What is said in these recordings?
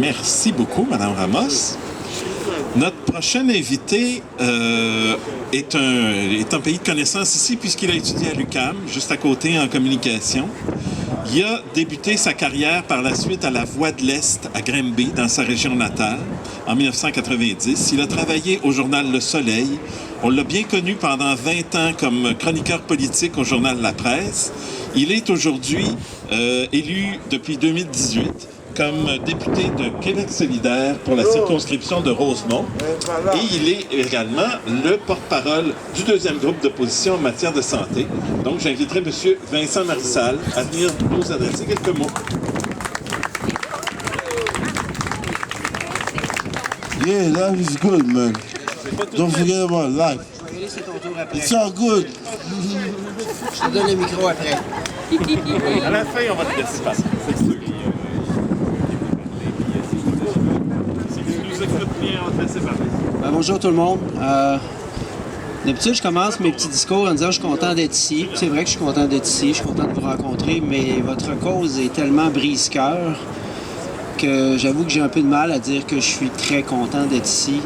Merci beaucoup, Mme Ramos. Notre prochain invité est un pays de connaissance ici, puisqu'il a étudié à l'UQAM, juste à côté, en communication. Il a débuté sa carrière par la suite à la Voix de l'Est, à Granby, dans sa région natale, en 1990. Il a travaillé au journal Le Soleil. On l'a bien connu pendant 20 ans comme chroniqueur politique au journal La Presse. Il est aujourd'hui élu depuis 2018 comme député de Québec solidaire pour la circonscription de Rosemont. Et il est également le porte-parole du deuxième groupe d'opposition en matière de santé. Donc, j'inviterai M. Vincent Marissal à venir nous adresser quelques mots. Yeah, life is good, man. Don't forget about life. It's all good. Je te donne le micro après. À la fin, on va te laisser passer. C'est sûr. Bonjour tout le monde. D'habitude, je commence mes petits discours en disant que je suis content d'être ici. C'est vrai que je suis content d'être ici, je suis content de vous rencontrer, mais votre cause est tellement brise-cœur que j'avoue que j'ai un peu de mal à dire que je suis très content d'être ici.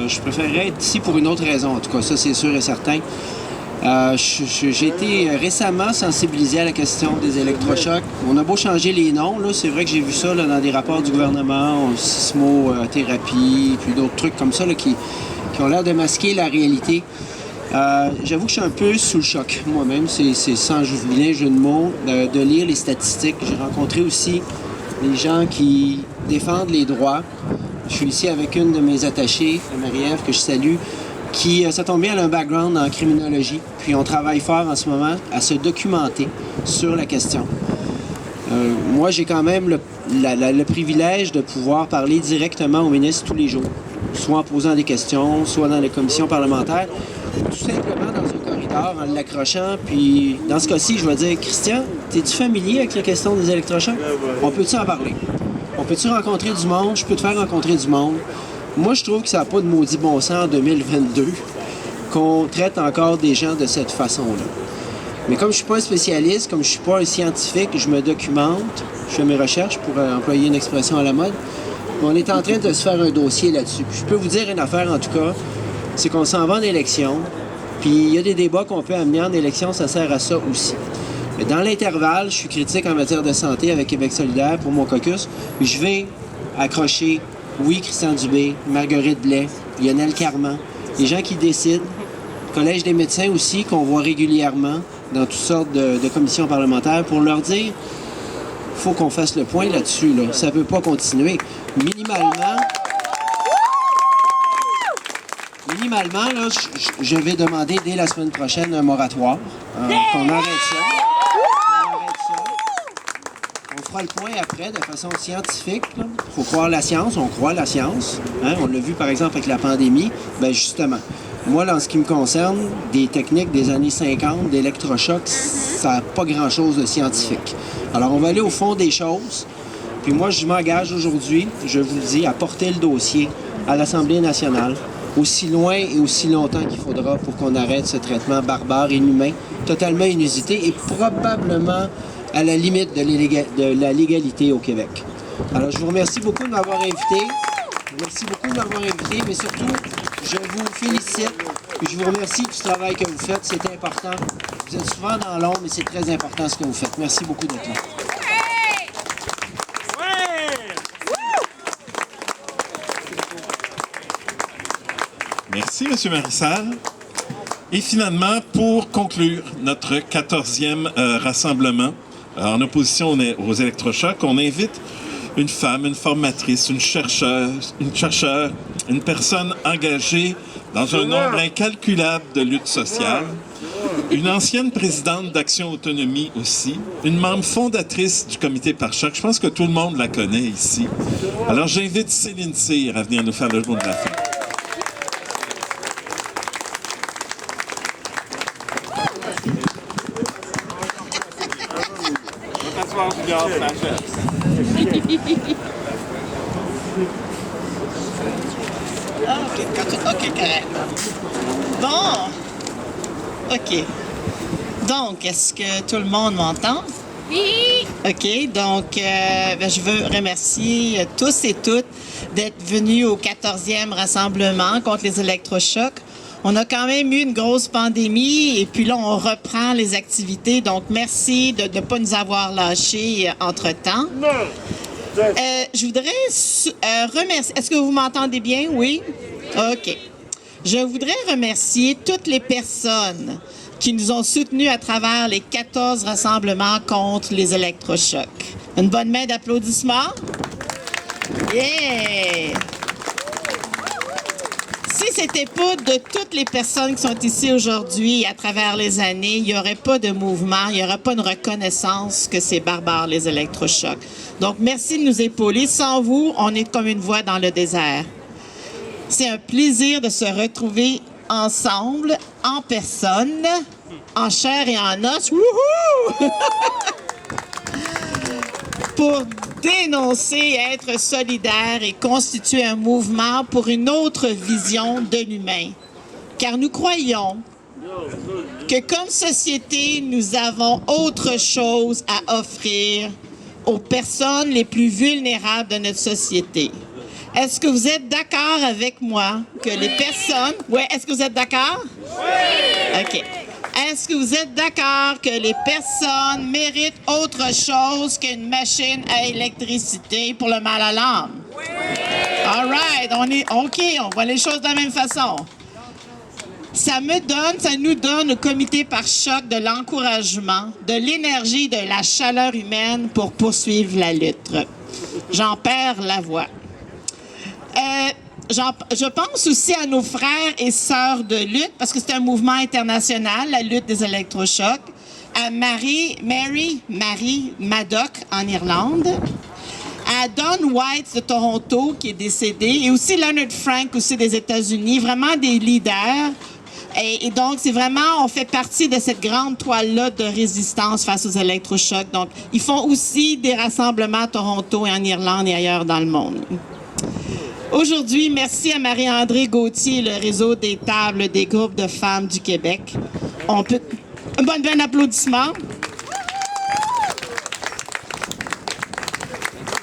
Je préférerais être ici pour une autre raison, en tout cas, ça c'est sûr et certain. J'ai été récemment sensibilisé à la question des électrochocs. On a beau changer les noms, là, c'est vrai que j'ai vu ça là, dans des rapports du gouvernement, sismothérapie, puis d'autres trucs comme ça là, qui ont l'air de masquer la réalité. J'avoue que je suis un peu sous le choc moi-même, c'est sans vilain jeu de mots, de lire les statistiques. J'ai rencontré aussi des gens qui défendent les droits. Je suis ici avec une de mes attachées, Marie-Ève, que je salue, qui, ça tombe bien, elle a un background en criminologie. Puis on travaille fort en ce moment à se documenter sur la question. Moi, j'ai quand même le privilège de pouvoir parler directement au ministre tous les jours, soit en posant des questions, soit dans les commissions parlementaires, tout simplement dans un corridor, en l'accrochant. Puis dans ce cas-ci, je vais dire, Christian, es-tu familier avec la question des électrochocs? On peut-tu en parler? On peut-tu rencontrer du monde? Je peux te faire rencontrer du monde. Moi, je trouve que ça n'a pas de maudit bon sens en 2022 qu'on traite encore des gens de cette façon-là. Mais comme je ne suis pas un spécialiste, comme je ne suis pas un scientifique, je me documente, je fais mes recherches pour employer une expression à la mode. On est en train de se faire un dossier là-dessus. Puis je peux vous dire une affaire, en tout cas, c'est qu'on s'en va en élection, puis il y a des débats qu'on peut amener en élection, ça sert à ça aussi. Mais dans l'intervalle, je suis critique en matière de santé avec Québec solidaire pour mon caucus, puis je vais accrocher oui, Christian Dubé, Marguerite Blais, Lionel Carman, les gens qui décident, le Collège des médecins aussi, qu'on voit régulièrement dans toutes sortes de commissions parlementaires, pour leur dire, il faut qu'on fasse le point là-dessus. Là. Ça ne peut pas continuer. Minimalement, là, je vais demander dès la semaine prochaine un moratoire, qu'on arrête ça. On fera le point après de façon scientifique. Il faut croire la science, on croit la science. Hein? On l'a vu par exemple avec la pandémie. Bien justement, moi, en ce qui me concerne, des techniques des années 50, d'électrochocs, ça n'a pas grand-chose de scientifique. Alors on va aller au fond des choses. Puis moi, je m'engage aujourd'hui, je vous le dis, à porter le dossier à l'Assemblée nationale aussi loin et aussi longtemps qu'il faudra pour qu'on arrête ce traitement barbare, inhumain, totalement inusité et probablement à la limite de la légalité au Québec. Alors, je vous remercie beaucoup de m'avoir invité. Merci beaucoup de m'avoir invité, mais surtout, je vous félicite et je vous remercie du travail que vous faites. C'est important. Vous êtes souvent dans l'ombre, mais c'est très important ce que vous faites. Merci beaucoup d'être là. Merci, M. Marissal. Et finalement, pour conclure notre 14e rassemblement en opposition aux électrochocs, on invite une femme, une formatrice, une chercheuse, une personne engagée dans un nombre incalculable de luttes sociales, une ancienne présidente d'Action Autonomie aussi, une membre fondatrice du comité Pare-Choc. Je pense que tout le monde la connaît ici. Alors j'invite Céline Cyr à venir nous faire le mot de la fin. OK, correct. Bon. OK. Donc, est-ce que tout le monde m'entend? Oui! OK, donc je veux remercier tous et toutes d'être venus au 14e rassemblement contre les électrochocs. On a quand même eu une grosse pandémie et puis là, on reprend les activités. Donc, merci de ne pas nous avoir lâchés entre-temps. Je voudrais remercier... Est-ce que vous m'entendez bien? Oui? OK. Je voudrais remercier toutes les personnes qui nous ont soutenus à travers les 14 rassemblements contre les électrochocs. Une bonne main d'applaudissements. Yeah! Si c'était pas de toutes les personnes qui sont ici aujourd'hui à travers les années, il n'y aurait pas de mouvement, il n'y aurait pas une reconnaissance que c'est barbare, les électrochocs. Donc, merci de nous épauler. Sans vous, on est comme une voix dans le désert. C'est un plaisir de se retrouver ensemble, en personne, en chair et en os, wouhou! Pour dénoncer, être solidaire et constituer un mouvement pour une autre vision de l'humain. Car nous croyons que comme société, nous avons autre chose à offrir aux personnes les plus vulnérables de notre société. Est-ce que vous êtes d'accord avec moi que les personnes... Oui, est-ce que vous êtes d'accord? Oui! OK. Est-ce que vous êtes d'accord que les personnes méritent autre chose qu'une machine à électricité pour le mal à l'âme? Oui! All right, on est OK, on voit les choses de la même façon. Ça nous donne au comité par choc de l'encouragement, de l'énergie, de la chaleur humaine pour poursuivre la lutte. J'en perds la voix. Je pense aussi à nos frères et sœurs de lutte, parce que c'est un mouvement international, la lutte des électrochocs, à Mary Maddock en Irlande, à Don White de Toronto, qui est décédé, et aussi Leonard Frank, aussi des États-Unis, vraiment des leaders. Et donc, c'est vraiment, on fait partie de cette grande toile-là de résistance face aux électrochocs. Donc, ils font aussi des rassemblements à Toronto et en Irlande et ailleurs dans le monde. Aujourd'hui, merci à Marie-André Gauthier, le réseau des tables des groupes de femmes du Québec. On peut... Un bon applaudissement.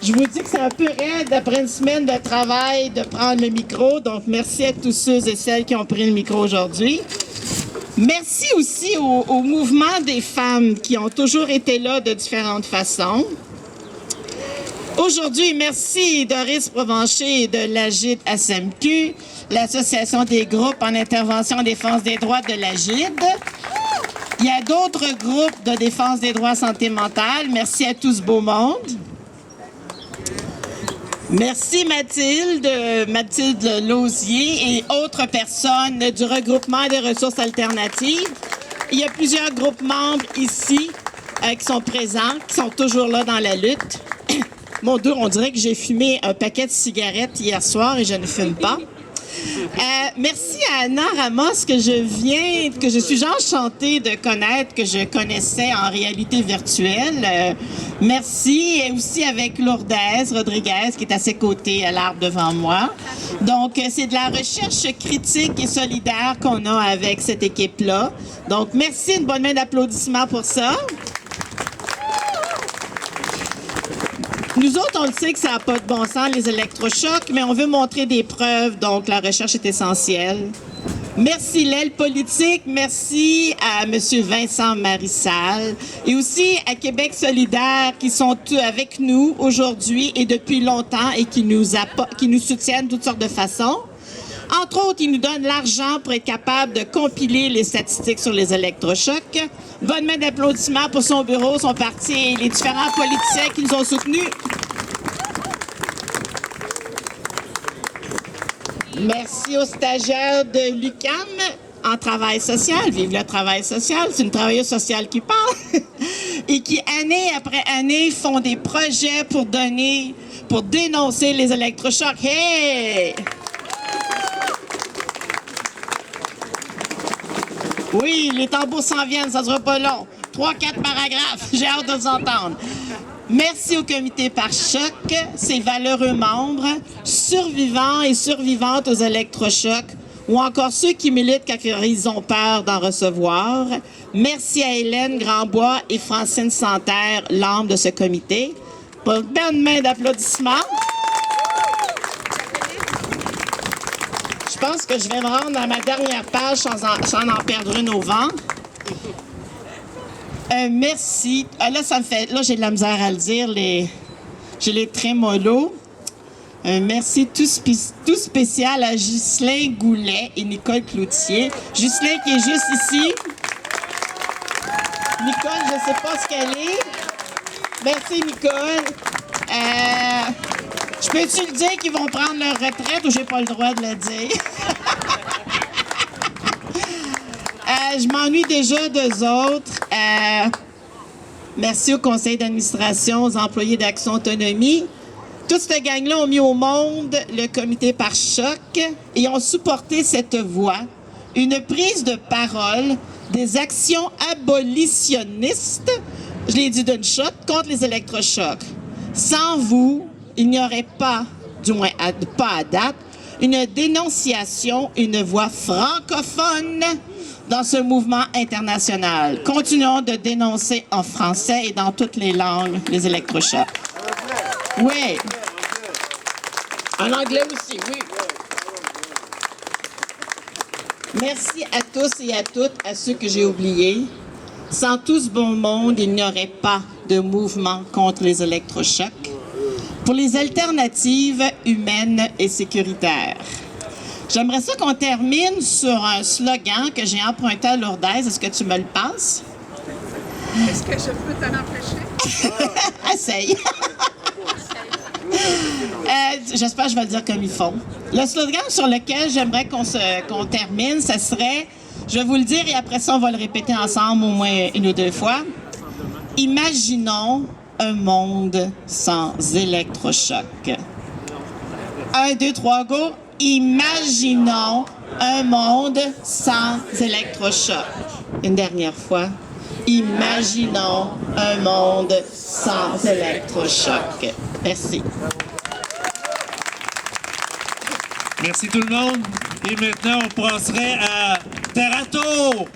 Je vous dis que c'est un peu raide après une semaine de travail de prendre le micro. Donc, merci à tous ceux et celles qui ont pris le micro aujourd'hui. Merci aussi au mouvement des femmes qui ont toujours été là de différentes façons. Aujourd'hui, merci Doris Provencher de l'AGID SMQ, l'Association des groupes en intervention en défense des droits de l'AGID. Il y a d'autres groupes de défense des droits santé mentale. Merci à tout ce beau monde. Merci Mathilde Lausier et autres personnes du regroupement des ressources alternatives. Il y a plusieurs groupes membres ici qui sont présents, qui sont toujours là dans la lutte. Mon Dieu, on dirait que j'ai fumé un paquet de cigarettes hier soir et je ne fume pas. Merci à Anna Ramos que je suis enchantée de connaître, que je connaissais en réalité virtuelle. Merci. Et aussi avec Lourdes Rodriguez qui est à ses côtés à l'arbre devant moi. Donc, c'est de la recherche critique et solidaire qu'on a avec cette équipe-là. Donc, merci. Une bonne main d'applaudissements pour ça. Nous autres, on le sait que ça n'a pas de bon sens, les électrochocs, mais on veut montrer des preuves, donc la recherche est essentielle. Merci l'aile politique, merci à M. Vincent Marissal et aussi à Québec solidaire qui sont avec nous aujourd'hui et depuis longtemps et qui nous soutiennent de toutes sortes de façons. Entre autres, ils nous donnent l'argent pour être capable de compiler les statistiques sur les électrochocs. Bonne main d'applaudissements pour son bureau, son parti et les différents politiciens qui nous ont soutenus. Merci aux stagiaires de l'UQAM en travail social. Vive le travail social, c'est une travailleuse sociale qui parle. Et qui, année après année, font des projets pour dénoncer les électrochocs. Hey! Oui, les tambours s'en viennent, ça ne sera pas long. 3-4 paragraphes, j'ai hâte de vous entendre. Merci au comité par choc, ses valeureux membres, survivants et survivantes aux électrochocs, ou encore ceux qui militent quand ils ont peur d'en recevoir. Merci à Hélène Grandbois et Francine Santerre, membres de ce comité. Pour une belle main d'applaudissements. Je pense que je vais me rendre à ma dernière page sans en perdre une au vent. Merci. Là, ça me fait. Là, j'ai de la misère à le dire. J'ai les trémolos. Merci tout spécial à Ghislain Goulet et Nicole Cloutier. Ghislain qui est juste ici. Nicole, je ne sais pas ce qu'elle est. Merci, Nicole. Je peux-tu le dire qu'ils vont prendre leur retraite ou j'ai pas le droit de le dire? Je m'ennuie déjà d'eux autres. Merci au conseil d'administration, aux employés d'Action Autonomie. Toute cette gang-là ont mis au monde le comité par choc et ont supporté cette voix, une prise de parole, des actions abolitionnistes, je l'ai dit d'une shot, contre les électrochocs. Sans vous, il n'y aurait pas, du moins pas à date, une dénonciation, une voix francophone dans ce mouvement international. Continuons de dénoncer en français et dans toutes les langues les électrochocs. Oui. En anglais aussi, oui. Merci à tous et à toutes, à ceux que j'ai oubliés. Sans tout ce bon monde, il n'y aurait pas de mouvement contre les électrochocs. Pour les alternatives humaines et sécuritaires. J'aimerais ça qu'on termine sur un slogan que j'ai emprunté à Lourdes. Est-ce que tu me le passes? Est-ce que je peux t'en empêcher? Essaye. J'espère que je vais le dire comme il faut. Le slogan sur lequel j'aimerais qu'on termine, ce serait, je vais vous le dire et après ça, on va le répéter ensemble au moins une ou deux fois. Imaginons un monde sans électrochoc. 1, 2, 3, go. Imaginons un monde sans électrochoc. Une dernière fois. Imaginons un monde sans électrochoc. Merci. Merci tout le monde. Et maintenant, on passerait à Terato.